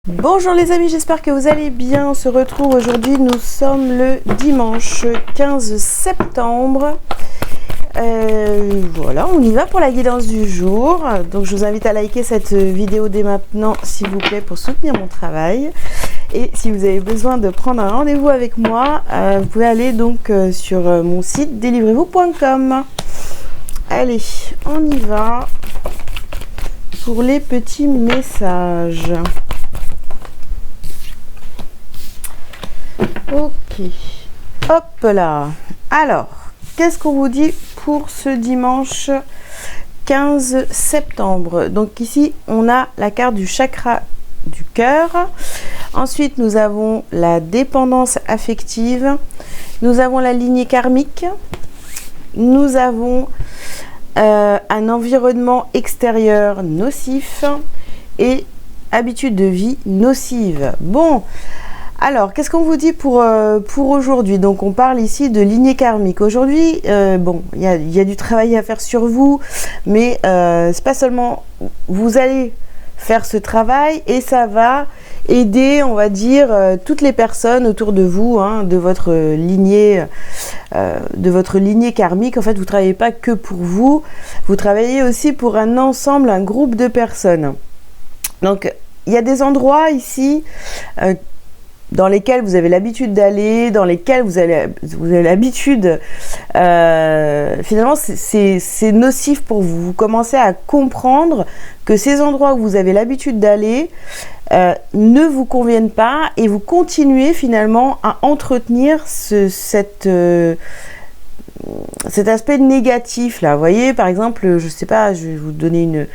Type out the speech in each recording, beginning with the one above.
Bonjour les amis, j'espère que vous allez bien. On se retrouve aujourd'hui, nous sommes le dimanche 15 septembre. Voilà, on y va pour la guidance du jour. Donc je vous invite à liker cette vidéo dès maintenant, s'il vous plaît, pour soutenir mon travail. Et si vous avez besoin de prendre un rendez-vous avec moi, vous pouvez aller donc sur mon site délivrez-vous.com. Allez, on y va pour les petits messages. Ok, hop là. Alors, qu'est-ce qu'on vous dit pour ce dimanche 15 septembre? Donc ici, on a la carte du chakra du cœur. Ensuite, nous avons la dépendance affective. Nous avons la lignée karmique. Nous avons un environnement extérieur nocif et habitude de vie nocive. Bon. Alors, qu'est-ce qu'on vous dit pour aujourd'hui? Donc, on parle ici de lignée karmique. Aujourd'hui, bon, il y a du travail à faire sur vous, mais c'est pas seulement vous allez faire ce travail et ça va aider, on va dire, toutes les personnes autour de vous, hein, de votre lignée karmique. En fait, vous ne travaillez pas que pour vous, vous travaillez aussi pour un ensemble, un groupe de personnes. Donc, il y a des endroits ici dans lesquels vous avez l'habitude d'aller, dans lesquels vous avez l'habitude, finalement c'est nocif pour vous. Vous commencez à comprendre que ces endroits où vous avez l'habitude d'aller ne vous conviennent pas et vous continuez finalement à entretenir cet aspect négatif là. Vous voyez, par exemple, je sais pas, je vais vous donner une...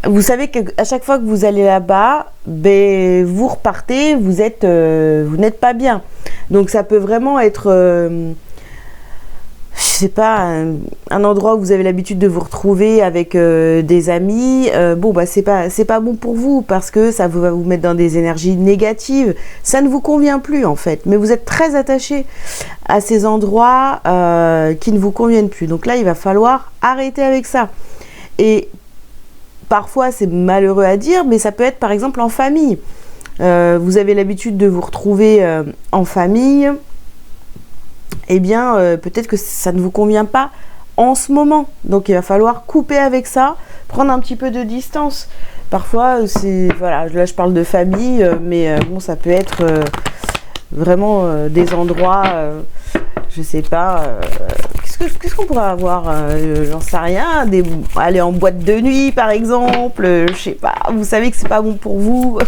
Vous savez qu'à chaque fois que vous allez là-bas, ben, vous repartez, vous n'êtes pas bien. Donc ça peut vraiment être, je sais pas, un endroit où vous avez l'habitude de vous retrouver avec des amis. Bon, bah c'est pas bon pour vous parce que ça va vous mettre dans des énergies négatives. Ça ne vous convient plus en fait. Mais vous êtes très attaché à ces endroits qui ne vous conviennent plus. Donc là, il va falloir arrêter avec ça. Et parfois, c'est malheureux à dire, mais ça peut être par exemple en famille. Vous avez l'habitude de vous retrouver en famille. Eh bien, peut-être que ça ne vous convient pas en ce moment. Donc, il va falloir couper avec ça, prendre un petit peu de distance. Parfois, c'est... Voilà, là, je parle de famille, mais bon, ça peut être vraiment des endroits... je sais pas... Qu'est-ce qu'on pourrait avoir? J'en sais rien. Aller en boîte de nuit, par exemple. Je sais pas. Vous savez que c'est pas bon pour vous.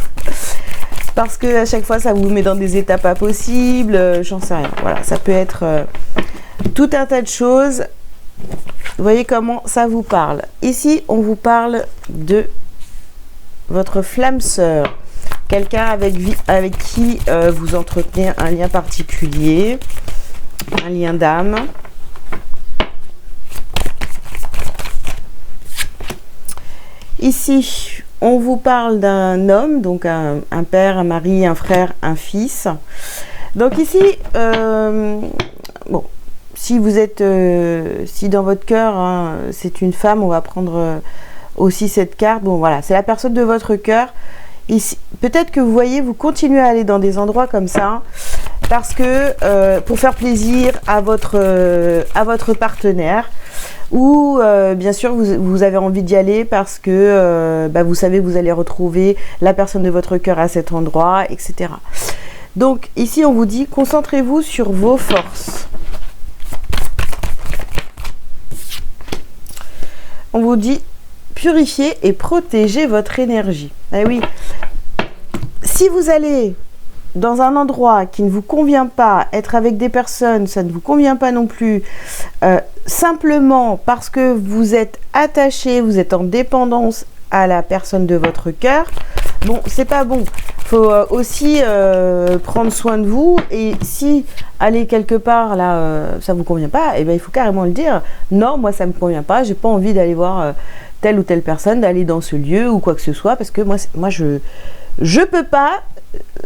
Parce que à chaque fois, ça vous met dans des états pas possibles. J'en sais rien. Voilà. Ça peut être tout un tas de choses. Vous voyez comment ça vous parle. Ici, on vous parle de votre flamme sœur. Quelqu'un avec qui vous entretenez un lien particulier. Un lien d'âme. Ici, on vous parle d'un homme, donc un père, un mari, un frère, un fils. Donc ici, bon, si vous êtes, si dans votre cœur, hein, c'est une femme, on va prendre aussi cette carte. Bon, voilà, c'est la personne de votre cœur. Ici, peut-être que vous voyez, vous continuez à aller dans des endroits comme ça, parce que pour faire plaisir à votre partenaire. Ou bien sûr vous avez envie d'y aller parce que vous savez que vous allez retrouver la personne de votre cœur à cet endroit, etc. Donc ici on vous dit concentrez-vous sur vos forces. On vous dit purifiez et protégez votre énergie. Eh oui, si vous allez dans un endroit qui ne vous convient pas, être avec des personnes, ça ne vous convient pas non plus, simplement parce que vous êtes attaché, vous êtes en dépendance à la personne de votre cœur, bon, c'est pas bon. Il faut aussi prendre soin de vous et si aller quelque part, là, ça vous convient pas, eh ben, il faut carrément le dire. Non, moi, ça me convient pas, j'ai pas envie d'aller voir telle ou telle personne, d'aller dans ce lieu ou quoi que ce soit, parce que moi je peux pas.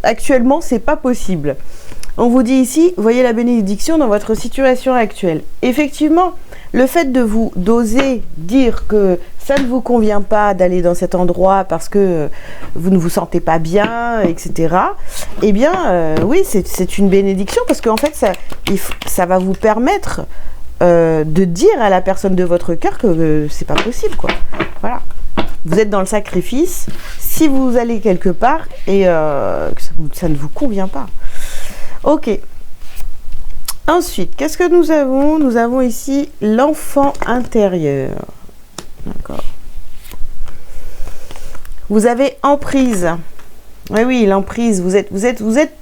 Actuellement, c'est pas possible. On vous dit ici, voyez la bénédiction dans votre situation actuelle. Effectivement, le fait de vous d'oser dire que ça ne vous convient pas d'aller dans cet endroit parce que vous ne vous sentez pas bien, etc. Eh bien, oui, c'est une bénédiction parce qu'en fait, ça va vous permettre de dire à la personne de votre cœur que c'est pas possible, quoi. Voilà. Vous êtes dans le sacrifice si vous allez quelque part et que ça ne vous convient pas. Ok. Ensuite, qu'est-ce que nous avons? Nous avons ici l'enfant intérieur. D'accord. Vous avez emprise. Oui, oui, l'emprise. Vous êtes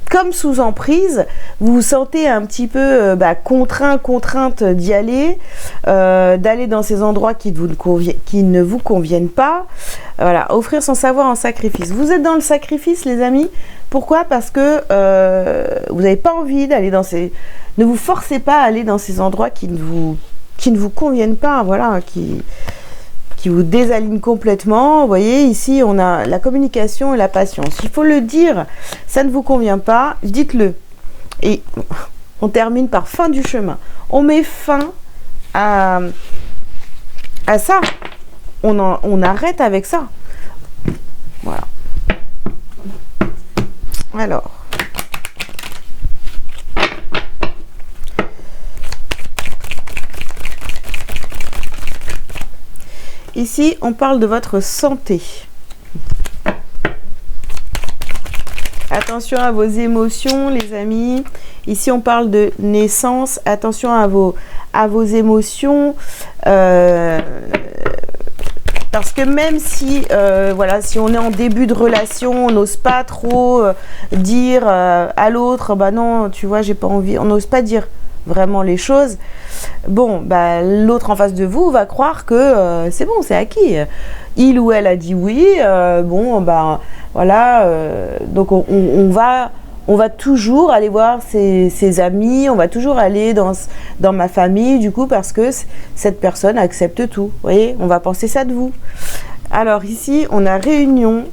comme sous emprise. Vous vous sentez un petit peu contrainte d'y aller, d'aller dans ces endroits qui ne vous conviennent pas. Voilà, offrir son savoir en sacrifice. Vous êtes dans le sacrifice, les amis. Pourquoi? Parce que vous n'avez pas envie d'aller dans ces... Ne vous forcez pas à aller dans ces endroits qui ne vous conviennent pas, voilà, qui vous désalignent complètement. Vous voyez, ici, on a la communication et la patience. Il faut le dire, ça ne vous convient pas, dites-le. Et on termine par fin du chemin. On met fin à ça. On arrête avec ça. Voilà. Alors. Ici, on parle de votre santé. Attention à vos émotions, les amis. Ici, on parle de naissance. Attention à vos émotions. Parce que même si, voilà, si on est en début de relation, on n'ose pas trop dire à l'autre, bah non, tu vois, j'ai pas envie. On n'ose pas dire vraiment les choses. Bon, bah, l'autre en face de vous va croire que c'est bon, c'est acquis. Il ou elle a dit oui, bon, bah, voilà. Donc, on va toujours aller voir ses amis, on va toujours aller dans ma famille, du coup, parce que cette personne accepte tout. Vous voyez, on va penser ça de vous. Alors, ici, on a réunion.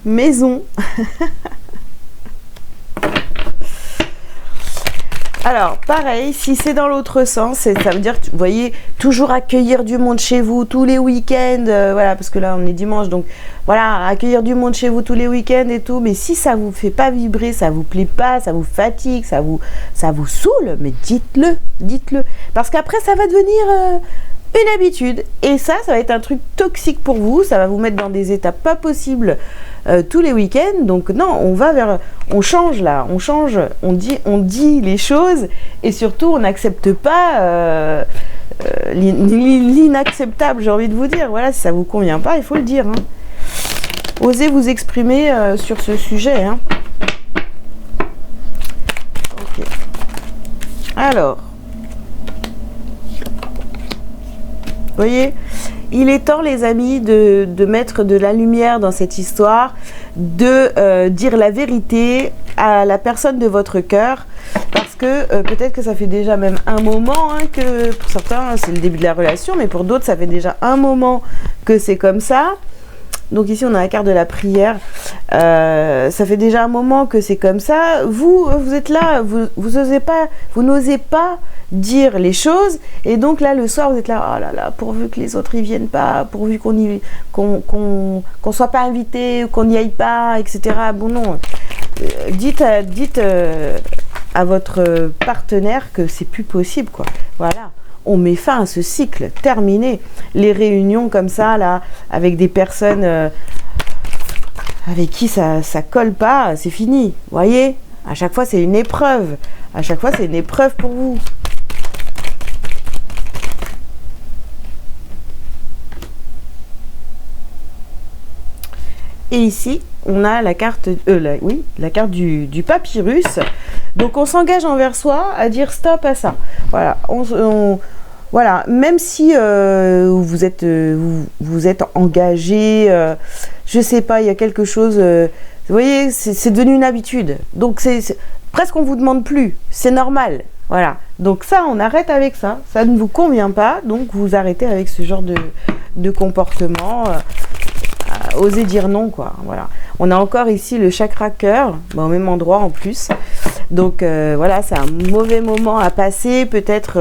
Maison. Alors, pareil, si c'est dans l'autre sens, ça veut dire, vous voyez, toujours accueillir du monde chez vous tous les week-ends, voilà, parce que là, on est dimanche, donc voilà, accueillir du monde chez vous tous les week-ends et tout, mais si ça vous fait pas vibrer, ça vous plaît pas, ça vous fatigue, ça vous saoule, mais dites-le, parce qu'après, ça va devenir une habitude, et ça va être un truc toxique pour vous, ça va vous mettre dans des états pas possibles tous les week-ends. Donc non, on change là, on dit les choses, et surtout on n'accepte pas l'inacceptable, j'ai envie de vous dire. Voilà, si ça vous convient pas, il faut le dire, hein. Osez vous exprimer sur ce sujet, hein. Ok. Alors, vous voyez, il est temps, les amis, de mettre de la lumière dans cette histoire, de dire la vérité à la personne de votre cœur, parce que peut-être que ça fait déjà même un moment, hein, que pour certains c'est le début de la relation, mais pour d'autres ça fait déjà un moment que c'est comme ça. Donc ici on a la carte de la prière, ça fait déjà un moment que c'est comme ça. Vous êtes là, vous n'osez pas dire les choses, et donc là le soir vous êtes là, oh là là, pourvu que les autres y viennent pas, pourvu qu'on soit pas invité, qu'on n'y aille pas, etc. Bon non, dites à votre partenaire que c'est plus possible, quoi. Voilà. On met fin à ce cycle, terminé. Les réunions comme ça, là, avec des personnes avec qui ça colle pas, c'est fini. Vous voyez, à chaque fois, c'est une épreuve. À chaque fois, c'est une épreuve pour vous. Et ici, on a la carte, la carte du papyrus. Donc, on s'engage envers soi à dire stop à ça. Voilà, voilà, même si vous êtes engagé, je sais pas, il y a quelque chose, vous voyez, c'est devenu une habitude. Donc c'est presque on vous demande plus, c'est normal. Voilà. Donc ça, on arrête avec ça. Ça ne vous convient pas, donc vous arrêtez avec ce genre de comportement. Osez dire non, quoi. Voilà. On a encore ici le chakra cœur, au même endroit en plus. Donc voilà, c'est un mauvais moment à passer, peut-être,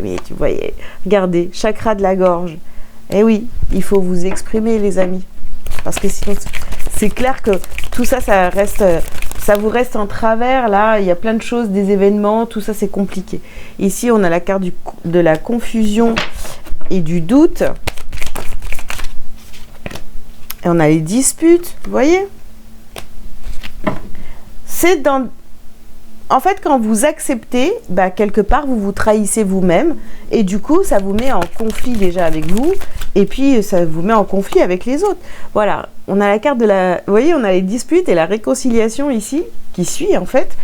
mais tu voyez, regardez, chakra de la gorge. Eh oui, il faut vous exprimer les amis, parce que sinon, c'est clair que tout ça, ça vous reste en travers, là, il y a plein de choses, des événements, tout ça c'est compliqué. Ici, on a la carte de la confusion et du doute. Et on a les disputes, vous voyez? C'est dans... En fait, quand vous acceptez, quelque part, vous vous trahissez vous-même. Et du coup, ça vous met en conflit déjà avec vous. Et puis, ça vous met en conflit avec les autres. Voilà, on a la carte de la... Vous voyez, on a les disputes et la réconciliation ici, qui suit en fait.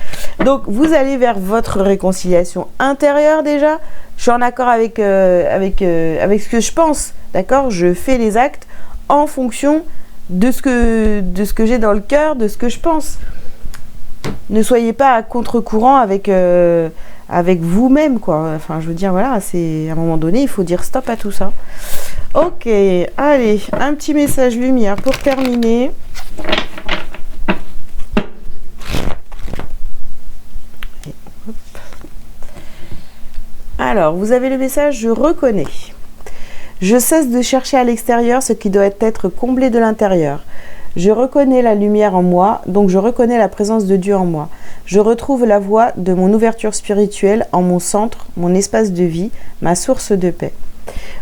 Donc, vous allez vers votre réconciliation intérieure déjà. Je suis en accord avec ce que je pense, d'accord? Je fais les actes en fonction de ce que j'ai dans le cœur, de ce que je pense. Ne soyez pas à contre-courant avec vous-même, quoi. Enfin, je veux dire, voilà, c'est à un moment donné, il faut dire stop à tout ça. Ok, allez, un petit message lumière pour terminer. Alors, vous avez le message « Je reconnais ». Je cesse de chercher à l'extérieur ce qui doit être comblé de l'intérieur. Je reconnais la lumière en moi, donc je reconnais la présence de Dieu en moi. Je retrouve la voie de mon ouverture spirituelle en mon centre, mon espace de vie, ma source de paix.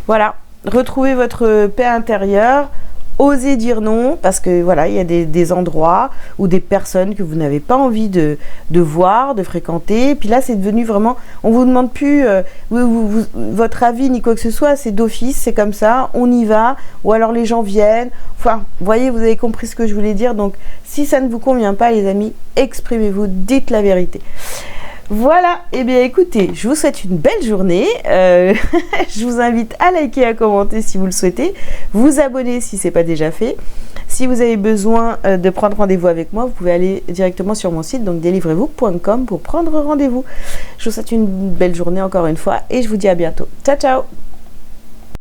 Voilà, retrouvez votre paix intérieure, osez dire non, parce que voilà, il y a des endroits ou des personnes que vous n'avez pas envie de voir, de fréquenter. Et puis là, c'est devenu vraiment, on vous demande plus votre avis ni quoi que ce soit, c'est d'office, c'est comme ça, on y va, ou alors les gens viennent. Enfin, vous voyez, vous avez compris ce que je voulais dire. Donc, si ça ne vous convient pas, les amis, exprimez-vous, dites la vérité. Voilà, et bien écoutez, je vous souhaite une belle journée, je vous invite à liker, à commenter si vous le souhaitez, vous abonner si ce n'est pas déjà fait. Si vous avez besoin de prendre rendez-vous avec moi, vous pouvez aller directement sur mon site, donc délivrez-vous.com pour prendre rendez-vous. Je vous souhaite une belle journée encore une fois et je vous dis à bientôt. Ciao, ciao!